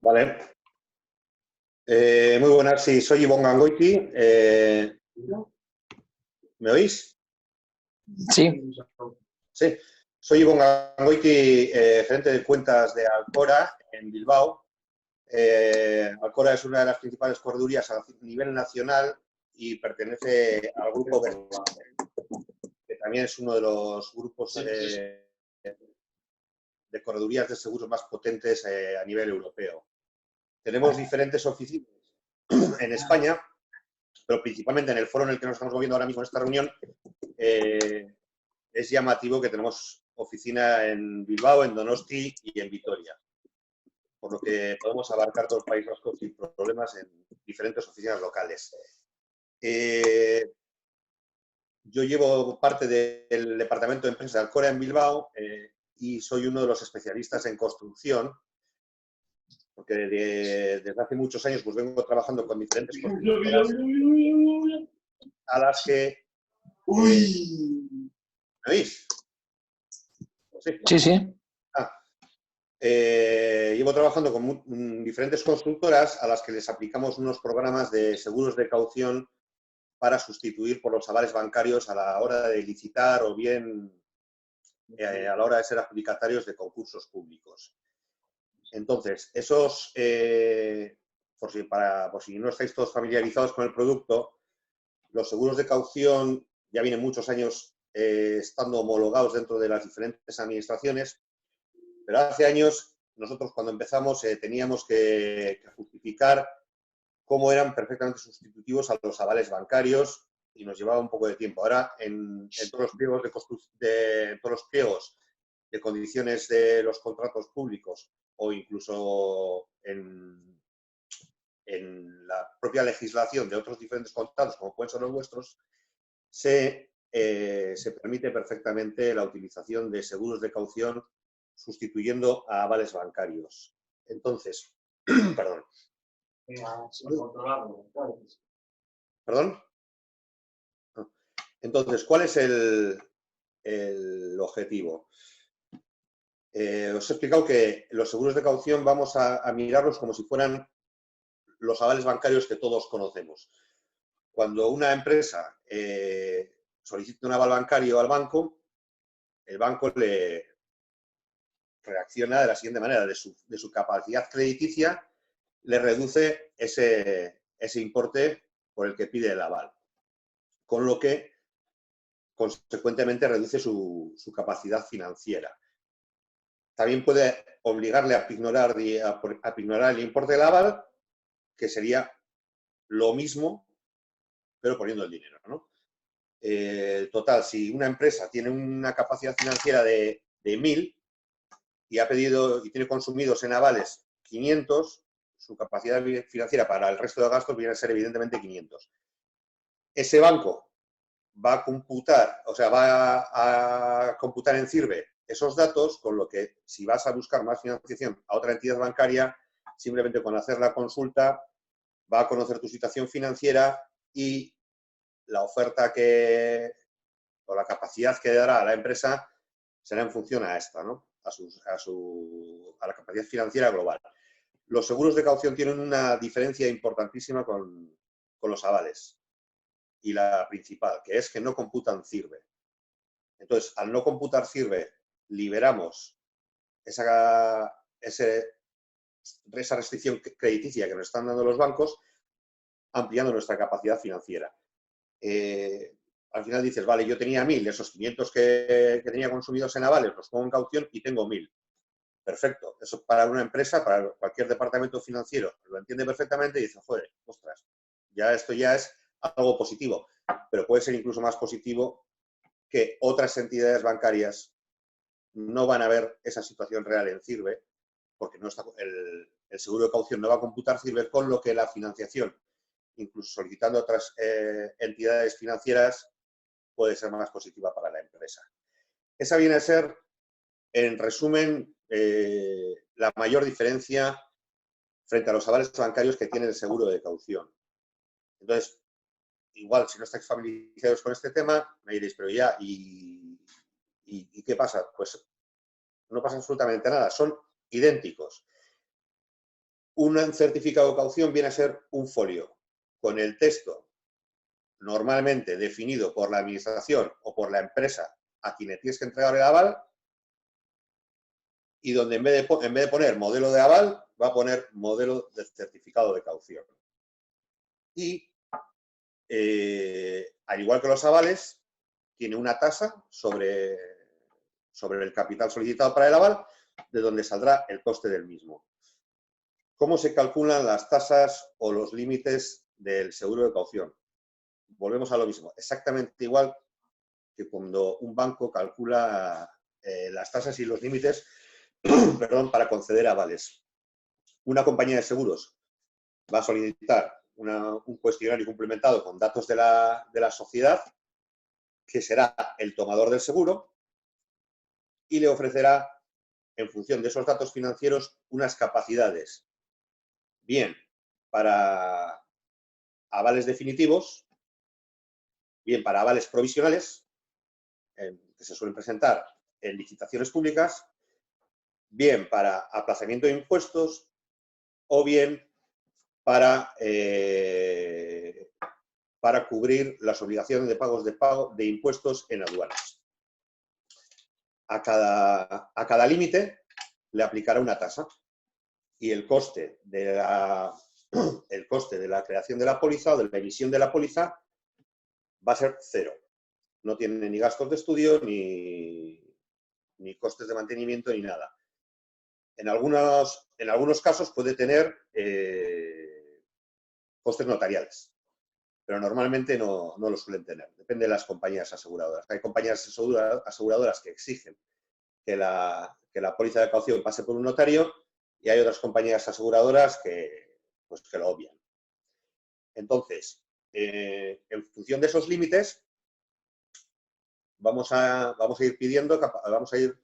Vale. Muy buenas, sí, soy Ibon Gangoiti. ¿Me oís? Sí, Sí, soy Ibon Gangoiti, gerente de cuentas de Alcora en Bilbao. Alcora es una de las principales corredurías a nivel nacional y pertenece al grupo Bertesgaden, que también es uno de los grupos de corredurías de seguros más potentes a nivel europeo. Tenemos diferentes oficinas en España, pero principalmente en el foro en el que nos estamos moviendo ahora mismo en esta reunión, es llamativo que tenemos oficina en Bilbao, en Donosti y en Vitoria, por lo que podemos abarcar todo el País Vasco sin problemas en diferentes oficinas locales. Yo llevo parte del departamento de empresa de Alcora en Bilbao y soy uno de los especialistas en construcción, porque desde hace muchos años pues vengo trabajando con diferentes constructoras a las que... ¿Me oís? sí, sí. Llevo trabajando con diferentes constructoras a las que les aplicamos unos programas de seguros de caución para sustituir por los avales bancarios a la hora de licitar o bien a la hora de ser adjudicatarios de concursos públicos. Entonces, esos, por si no estáis todos familiarizados con el producto, los seguros de caución ya vienen muchos años estando homologados dentro de las diferentes administraciones, pero hace años nosotros cuando empezamos teníamos que justificar cómo eran perfectamente sustitutivos a los avales bancarios y nos llevaba un poco de tiempo. Ahora, en todos los pliegos todos los pliegos de condiciones de los contratos públicos o incluso en la propia legislación de otros diferentes contratos, como pueden ser los vuestros, se permite perfectamente la utilización de seguros de caución sustituyendo a avales bancarios. Entonces, perdón. ¿Perdón? Entonces, ¿cuál es el objetivo? Os he explicado que los seguros de caución vamos a mirarlos como si fueran los avales bancarios que todos conocemos. Cuando una empresa solicita un aval bancario al banco, el banco le reacciona de la siguiente manera: de su capacidad crediticia le reduce ese importe por el que pide el aval, con lo que consecuentemente reduce su capacidad financiera. También puede obligarle a ignorar el importe del aval, que sería lo mismo, pero poniendo el dinero, ¿no? Total, si una empresa tiene una capacidad financiera de 1.000 y ha pedido y tiene consumidos en avales 500, su capacidad financiera para el resto de gastos viene a ser evidentemente 500. Ese banco va a computar, va a computar en CIRBE esos datos, con lo que si vas a buscar más financiación a otra entidad bancaria, simplemente con hacer la consulta va a conocer tu situación financiera y la oferta o la capacidad que dará a la empresa será en función a esta, ¿no? A la capacidad financiera global. Los seguros de caución tienen una diferencia importantísima con los avales. Y la principal, que es que no computan CIRBE. Entonces, al no computar CIRBE, liberamos esa restricción crediticia que nos están dando los bancos, ampliando nuestra capacidad financiera. Al final dices, vale, yo tenía 1.000, esos 500 que tenía consumidos en avales los pongo en caución y tengo 1.000. Perfecto. Eso para una empresa, para cualquier departamento financiero, lo entiende perfectamente y dice, joder, ostras, esto ya es algo positivo, pero puede ser incluso más positivo que otras entidades bancarias no van a ver esa situación real en CIRBE, porque no está, el seguro de caución no va a computar CIRBE, con lo que la financiación, incluso solicitando otras entidades financieras, puede ser más positiva para la empresa. Esa viene a ser, en resumen, la mayor diferencia frente a los avales bancarios que tiene el seguro de caución. Entonces, igual, si no estáis familiarizados con este tema, me diréis, pero ya, ¿y qué pasa? Pues no pasa absolutamente nada, son idénticos. Un certificado de caución viene a ser un folio con el texto normalmente definido por la administración o por la empresa a quien le tienes que entregar el aval, y donde en vez de poner modelo de aval, va a poner modelo de certificado de caución. Y, al igual que los avales, tiene una tasa sobre el capital solicitado para el aval, de donde saldrá el coste del mismo. ¿Cómo se calculan las tasas o los límites del seguro de caución? Volvemos a lo mismo, exactamente igual que cuando un banco calcula las tasas y los límites perdón, para conceder avales. Una compañía de seguros va a solicitar un cuestionario complementado con datos de la sociedad, que será el tomador del seguro, y le ofrecerá, en función de esos datos financieros, unas capacidades, bien para avales definitivos, bien para avales provisionales, que se suelen presentar en licitaciones públicas, bien para aplazamiento de impuestos o bien para cubrir las obligaciones de pago de impuestos en aduanas. A cada límite le aplicará una tasa y el coste de la creación de la póliza o de la emisión de la póliza va a ser cero. No tiene ni gastos de estudio, ni costes de mantenimiento, ni nada. En algunos casos puede tener costes notariales, pero normalmente no lo suelen tener. Depende de las compañías aseguradoras. Hay compañías aseguradoras que exigen que la póliza de caución pase por un notario, y hay otras compañías aseguradoras que lo obvian. Entonces, en función de esos límites, vamos a ir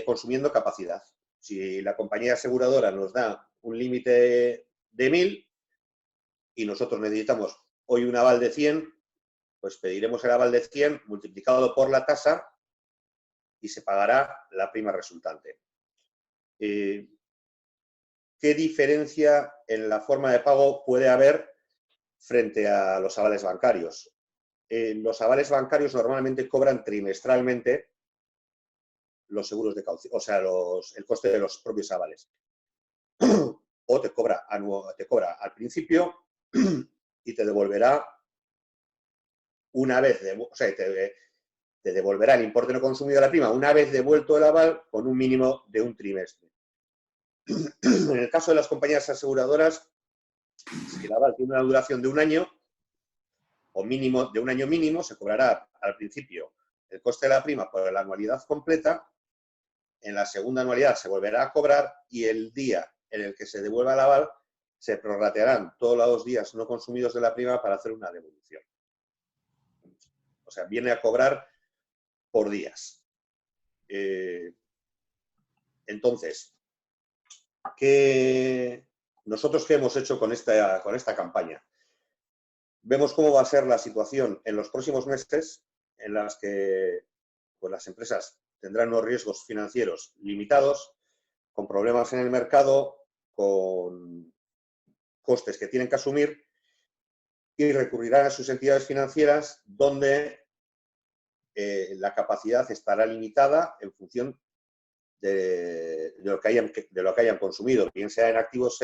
consumiendo capacidad. Si la compañía aseguradora nos da un límite de 1000 y nosotros necesitamos hoy un aval de 100, pues pediremos el aval de 100 multiplicado por la tasa y se pagará la prima resultante. ¿Qué diferencia en la forma de pago puede haber frente a los avales bancarios? Los avales bancarios normalmente cobran trimestralmente los seguros de caución, o sea, el coste de los propios avales. O te cobra al principio y te devolverá una vez, te devolverá el importe no consumido de la prima una vez devuelto el aval, con un mínimo de un trimestre. En el caso de las compañías aseguradoras, si el aval tiene una duración de un año, o mínimo de un año mínimo, se cobrará al principio el coste de la prima por la anualidad completa. En la segunda anualidad se volverá a cobrar, y el día en el que se devuelva el aval se prorratearán todos los días no consumidos de la prima para hacer una devolución. O sea, viene a cobrar por días. Entonces, ¿nosotros qué hemos hecho con esta campaña? Vemos cómo va a ser la situación en los próximos meses, en las que pues, las empresas tendrán unos riesgos financieros limitados, con problemas en el mercado, con costes que tienen que asumir, y recurrirán a sus entidades financieras, donde la capacidad estará limitada en función de lo que hayan consumido, bien sea en activos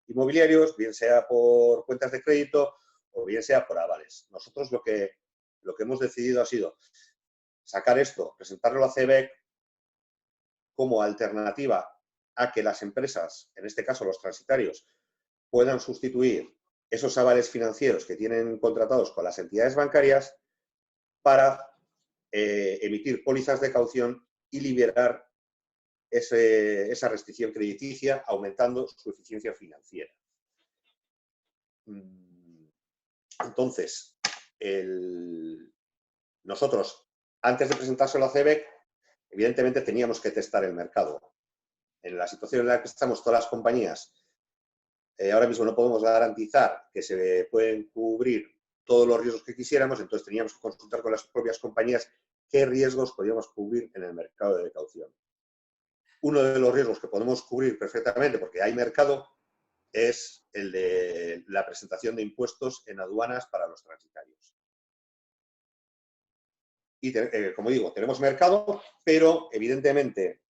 inmobiliarios, bien sea por cuentas de crédito o bien sea por avales. Nosotros lo que hemos decidido ha sido sacar esto, presentarlo a CEBEC como alternativa a que las empresas, en este caso los transitarios, puedan sustituir esos avales financieros que tienen contratados con las entidades bancarias para emitir pólizas de caución y liberar esa restricción crediticia, aumentando su eficiencia financiera. Entonces, nosotros, antes de presentárselo a CEBEC, evidentemente teníamos que testar el mercado. En la situación en la que estamos todas las compañías, ahora mismo no podemos garantizar que se pueden cubrir todos los riesgos que quisiéramos, entonces teníamos que consultar con las propias compañías qué riesgos podíamos cubrir en el mercado de caución. uno de los riesgos que podemos cubrir perfectamente, porque hay mercado, es el de la presentación de impuestos en aduanas para los transitarios. Y, como digo, tenemos mercado, pero evidentemente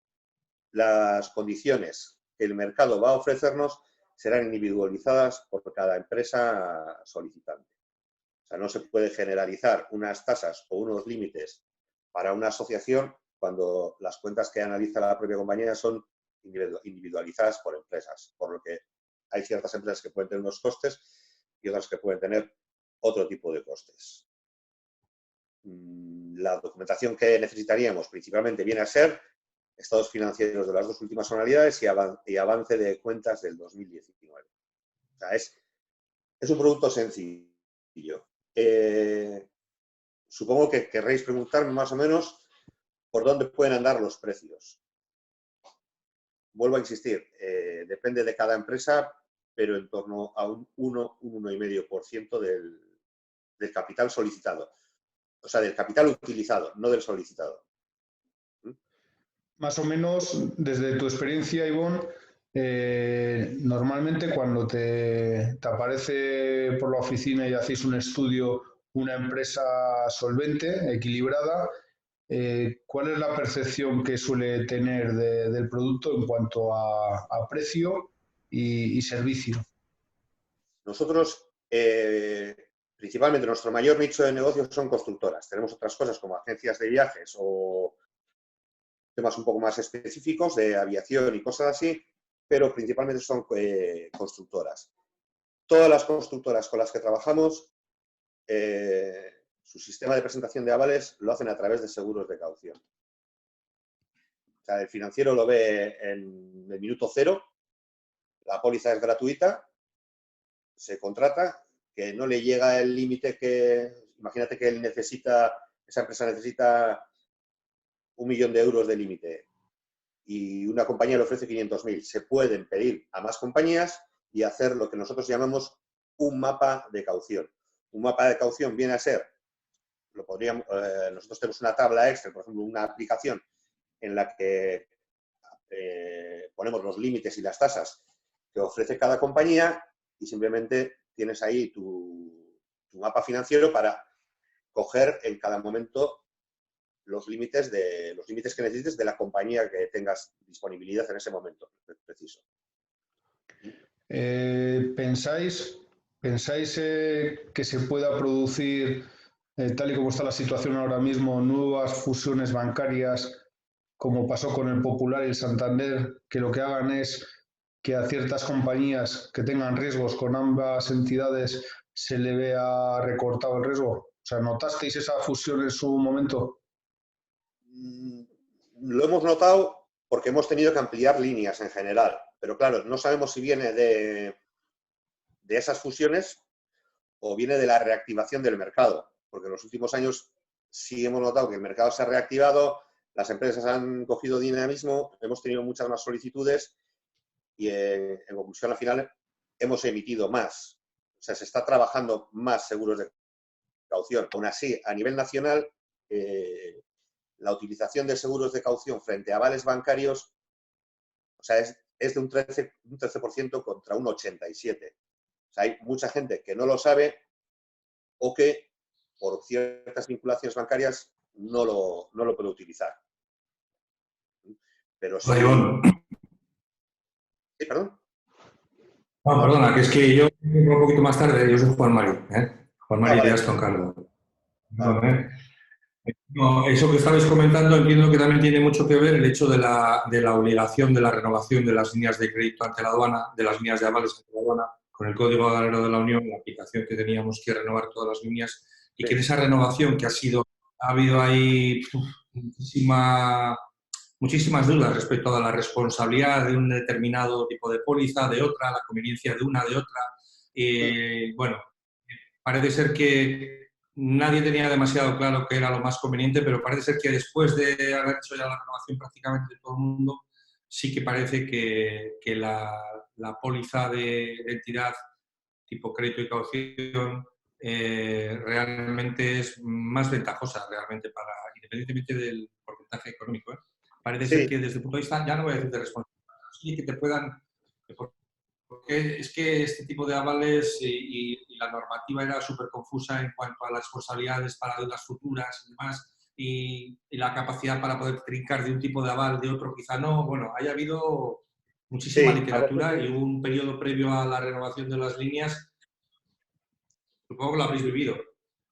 las condiciones que el mercado va a ofrecernos serán individualizadas por cada empresa solicitante. O sea, no se puede generalizar unas tasas o unos límites para una asociación cuando las cuentas que analiza la propia compañía son individualizadas por empresas, por lo que hay ciertas empresas que pueden tener unos costes y otras que pueden tener otro tipo de costes. La documentación que necesitaríamos principalmente viene a ser estados financieros de las dos últimas anualidades y avance de cuentas del 2019. O sea, es un producto sencillo. Supongo que querréis preguntarme más o menos por dónde pueden andar los precios. Vuelvo a insistir, depende de cada empresa, pero en torno a un 1,5% del capital solicitado. O sea, del capital utilizado, no del solicitado. Más o menos, desde tu experiencia, Ivonne, normalmente cuando te aparece por la oficina y hacéis un estudio una empresa solvente, equilibrada, ¿cuál es la percepción que suele tener del producto en cuanto a precio y servicio? Nosotros, principalmente, nuestro mayor nicho de negocios son constructoras. Tenemos otras cosas como agencias de viajes o temas un poco más específicos de aviación y cosas así, pero principalmente son constructoras. Todas las constructoras con las que trabajamos, su sistema de presentación de avales lo hacen a través de seguros de caución. O sea, el financiero lo ve en el minuto cero, la póliza es gratuita, se contrata, que no le llega el límite que, imagínate que él necesita, esa empresa necesita 1.000.000 de euros de límite y una compañía le ofrece 500.000. Se pueden pedir a más compañías y hacer lo que nosotros llamamos un mapa de caución. Un mapa de caución viene a ser, nosotros tenemos una tabla Excel, por ejemplo, una aplicación en la que ponemos los límites y las tasas que ofrece cada compañía y simplemente tienes ahí tu mapa financiero para coger en cada momento los límites que necesites de la compañía que tengas disponibilidad en ese momento preciso. ¿Pensáis que se pueda producir, tal y como está la situación ahora mismo, nuevas fusiones bancarias, como pasó con el Popular y el Santander, que lo que hagan es que a ciertas compañías que tengan riesgos con ambas entidades se le vea recortado el riesgo? O sea, ¿notasteis esa fusión en su momento? Lo hemos notado porque hemos tenido que ampliar líneas en general, pero claro, no sabemos si viene de esas fusiones o viene de la reactivación del mercado, porque en los últimos años sí hemos notado que el mercado se ha reactivado, las empresas han cogido dinamismo, hemos tenido muchas más solicitudes y en conclusión al final hemos emitido más. O sea, se está trabajando más seguros de caución. Aún así, a nivel nacional, la utilización de seguros de caución frente a avales bancarios, o sea, es de un 13% contra un 87%. O sea, hay mucha gente que no lo sabe o que por ciertas vinculaciones bancarias no lo puede utilizar. Pero sí... ¿Sí, perdón? No, perdona, que es que yo un poquito más tarde, yo soy Juan Mari, Juan Mari de Aston Carlos. Vale. No, eso que estabais comentando entiendo que también tiene mucho que ver el hecho de la obligación de la renovación de las líneas de crédito ante la aduana, de las líneas de avales ante la aduana, con el Código Aduanero de la Unión, la aplicación que teníamos que renovar todas las líneas, y que en esa renovación que ha habido ahí muchísimas dudas respecto a la responsabilidad de un determinado tipo de póliza, de otra, la conveniencia de una, de otra. Bueno, parece ser que nadie tenía demasiado claro qué era lo más conveniente, pero parece ser que después de haber hecho ya la renovación prácticamente todo el mundo, sí que parece que la póliza de entidad tipo crédito y caución realmente es más ventajosa realmente independientemente del porcentaje económico. Parece ser que desde el punto de vista, ya no voy a decir de responsabilidad, sí que te puedan... Porque es que este tipo de avales y la normativa era súper confusa en cuanto a las responsabilidades para deudas futuras y demás, y la capacidad para poder trincar de un tipo de aval, de otro quizá no. Bueno, haya habido muchísima literatura y hubo un periodo previo a la renovación de las líneas. Supongo que lo habréis vivido.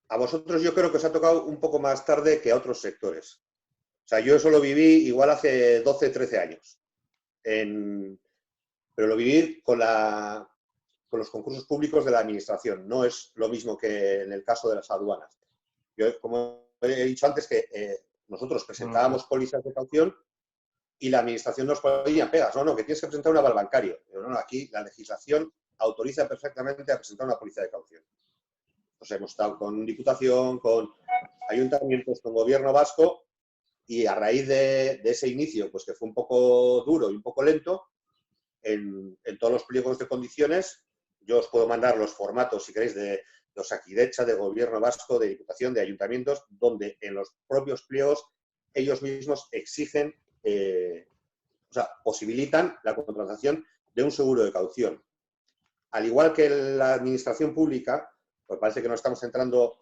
A vosotros yo creo que os ha tocado un poco más tarde que a otros sectores. O sea, yo eso lo viví igual hace 12, 13 años. Pero lo viví con los concursos públicos de la administración. No es lo mismo que en el caso de las aduanas. Yo, como he dicho antes, que nosotros presentábamos pólizas de caución y la administración nos ponía pegas. No, que tienes que presentar un aval bancario. Pero no, aquí la legislación autoriza perfectamente a presentar una póliza de caución. Pues hemos estado con Diputación, con ayuntamientos, con Gobierno vasco, y a raíz de ese inicio, pues que fue un poco duro y un poco lento, en todos los pliegos de condiciones, yo os puedo mandar los formatos, si queréis, de Osakidecha, de Gobierno vasco, de Diputación, de ayuntamientos, donde en los propios pliegos ellos mismos exigen, o sea, posibilitan la contratación de un seguro de caución. Al igual que la administración pública, pues parece que no estamos entrando...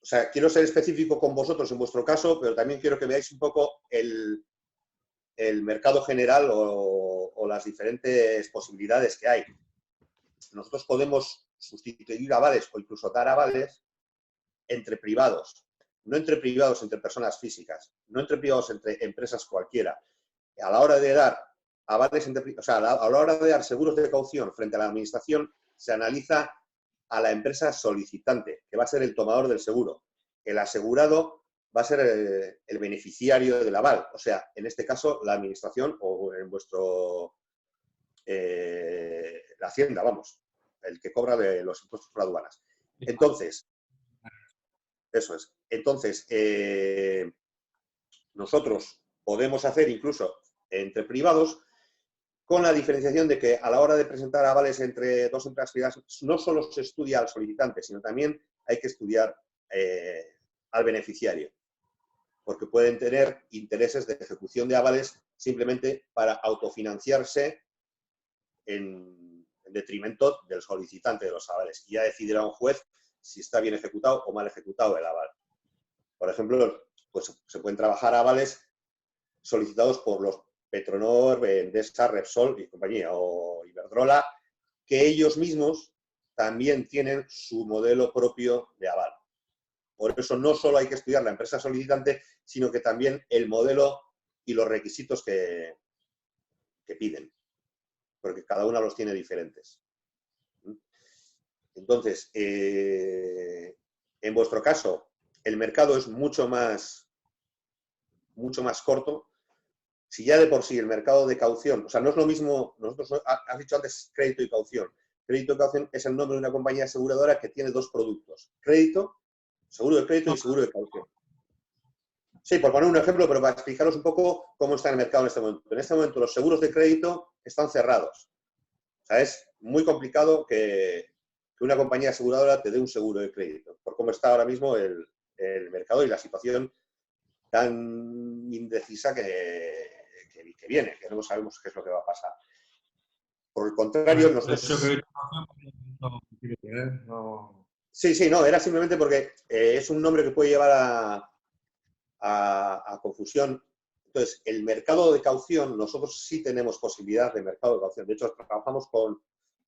O sea, quiero ser específico con vosotros en vuestro caso, pero también quiero que veáis un poco el mercado general o las diferentes posibilidades que hay. Nosotros podemos sustituir avales o incluso dar avales entre privados, no entre privados entre personas físicas, no entre privados entre empresas cualquiera. A la hora de dar avales o sea, a la hora de dar seguros de caución frente a la administración, se analiza a la empresa solicitante, que va a ser el tomador del seguro. El asegurado va a ser el beneficiario del aval. O sea, en este caso, la administración o en vuestro... la Hacienda, vamos, el que cobra de los impuestos por aduanas. Entonces, eso es. Entonces, nosotros podemos hacer incluso entre privados, con la diferenciación de que a la hora de presentar avales entre dos empresas privadas no solo se estudia al solicitante, sino también hay que estudiar al beneficiario, porque pueden tener intereses de ejecución de avales simplemente para autofinanciarse en detrimento del solicitante de los avales. Y ya decidirá un juez si está bien ejecutado o mal ejecutado el aval. Por ejemplo, pues se pueden trabajar avales solicitados por los Petronor, Endesa, Repsol y compañía, o Iberdrola, que ellos mismos también tienen su modelo propio de aval. Por eso no solo hay que estudiar la empresa solicitante, sino que también el modelo y los requisitos que piden, porque cada uno los tiene diferentes. Entonces, en vuestro caso, el mercado es mucho más corto. Si ya de por sí el mercado de caución, o sea, no es lo mismo, nosotros, has dicho antes crédito y caución. Crédito y caución es el nombre de una compañía aseguradora que tiene dos productos. Crédito, seguro de crédito y seguro de caución. Sí, por poner un ejemplo, pero para explicaros un poco cómo está el mercado en este momento. En este momento los seguros de crédito están cerrados. O sea, es muy complicado que una compañía aseguradora te dé un seguro de crédito, por cómo está ahora mismo el mercado y la situación tan indecisa que viene, que no sabemos qué es lo que va a pasar. Por el contrario, nosotros... Sí, no, era simplemente porque es un nombre que puede llevar a confusión. Entonces, el mercado de caución, nosotros sí tenemos posibilidad de mercado de caución. De hecho, trabajamos con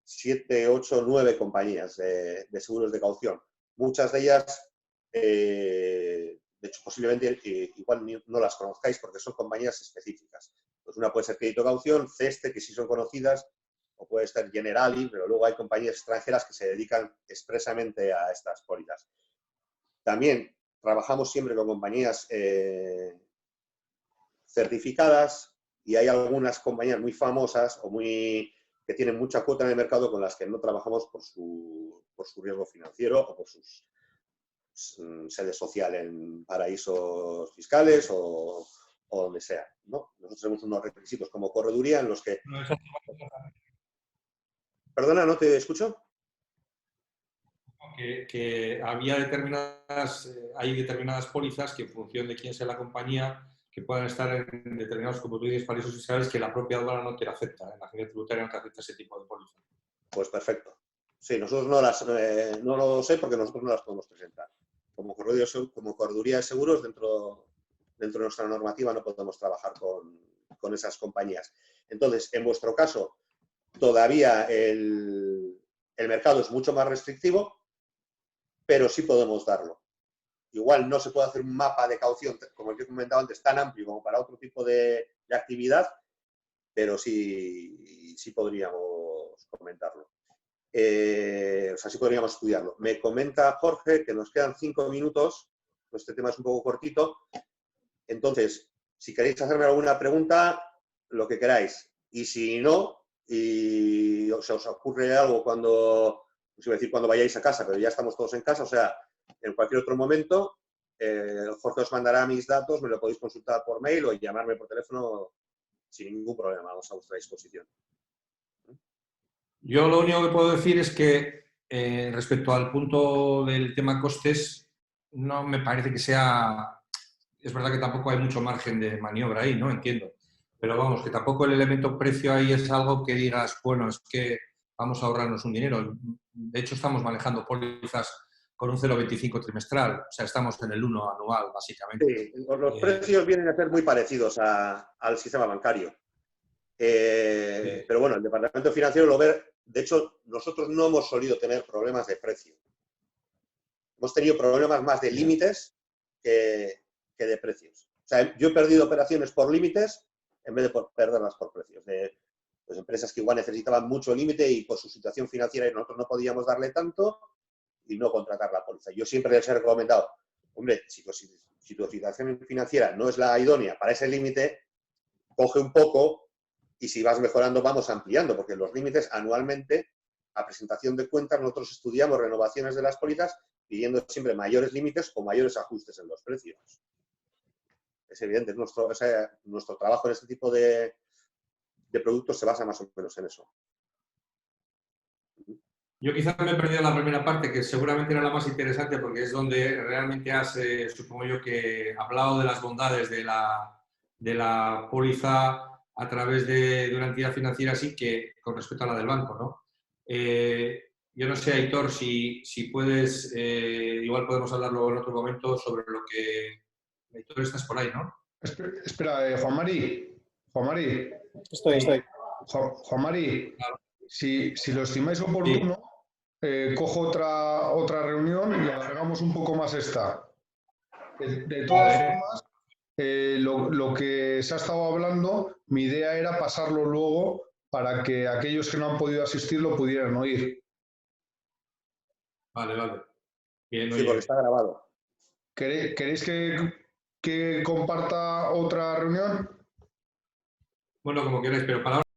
7, 8, 9 compañías de seguros de caución. Muchas de ellas... de hecho, posiblemente igual no las conozcáis porque son compañías específicas. Pues una puede ser Crédito Caución, Ceste, que sí son conocidas, o puede ser Generali, pero luego hay compañías extranjeras que se dedican expresamente a estas pólizas. También trabajamos siempre con compañías certificadas y hay algunas compañías muy famosas o que tienen mucha cuota en el mercado con las que no trabajamos por su riesgo financiero o por sus sede social en paraísos fiscales o donde sea, ¿no? Nosotros tenemos unos requisitos como correduría en los que... Perdona, ¿no te escucho? Que había hay determinadas pólizas que en función de quién sea la compañía, que puedan estar en determinados, como tú dices, paraísos fiscales que la propia aduana no te afecta, la agencia tributaria no te afecta ese tipo de póliza. Pues perfecto. Sí, nosotros no lo sé porque nosotros no las podemos presentar. Como correduría de seguros, dentro de nuestra normativa no podemos trabajar con esas compañías. Entonces, en vuestro caso, todavía el mercado es mucho más restrictivo, pero sí podemos darlo. Igual no se puede hacer un mapa de caución, como el que he comentado antes, tan amplio como para otro tipo de actividad, pero sí podríamos comentarlo. O sea, sí podríamos estudiarlo. Me comenta Jorge que nos quedan 5 minutos, este tema es un poco cortito, entonces, si queréis hacerme alguna pregunta, lo que queráis. Y si no, y se os ocurre algo cuando vayáis a casa, pero ya estamos todos en casa, o sea, en cualquier otro momento, Jorge os mandará mis datos, me lo podéis consultar por mail o llamarme por teléfono sin ningún problema, vamos a vuestra disposición. Yo lo único que puedo decir es que respecto al punto del tema costes, no me parece que sea... Es verdad que tampoco hay mucho margen de maniobra ahí, ¿no? Entiendo. Pero vamos, que tampoco el elemento precio ahí es algo que digas, bueno, es que vamos a ahorrarnos un dinero. De hecho, estamos manejando pólizas con un 0,25 trimestral. O sea, estamos en el 1 anual, básicamente. Sí, los precios vienen a ser muy parecidos al sistema bancario. Sí. Pero bueno, el departamento financiero lo ve. De hecho, nosotros no hemos solido tener problemas de precio. Hemos tenido problemas más de límites que de precios. O sea, yo he perdido operaciones por límites en vez de perderlas por precios. Pues empresas que igual necesitaban mucho límite y por su situación financiera y nosotros no podíamos darle tanto y no contratar la póliza. Yo siempre les he recomendado, hombre, si tu situación financiera no es la idónea para ese límite, coge un poco y si vas mejorando vamos ampliando, porque los límites anualmente, a presentación de cuentas, nosotros estudiamos renovaciones de las pólizas pidiendo siempre mayores límites o mayores ajustes en los precios. Es evidente, nuestro trabajo en este tipo de productos se basa más o menos en eso. Yo quizás me he perdido la primera parte, que seguramente era la más interesante porque es donde realmente has, supongo yo, que hablado de las bondades de la póliza a través de una entidad financiera así que con respecto a la del banco, ¿no? Yo no sé, Aitor, si puedes, igual podemos hablar luego en otro momento sobre lo que... Aitor, estás por ahí, ¿no? Espera, Juan Mari. Estoy. Juan Mari, Claro. Si lo estimáis oportuno, cojo otra reunión y alargamos un poco más esta. De todas formas, lo que se ha estado hablando, mi idea era pasarlo luego para que aquellos que no han podido asistir lo pudieran oír. Vale. Bien, sí, porque está grabado. ¿Queréis que comparta otra reunión? Bueno, como queráis, pero para ahora...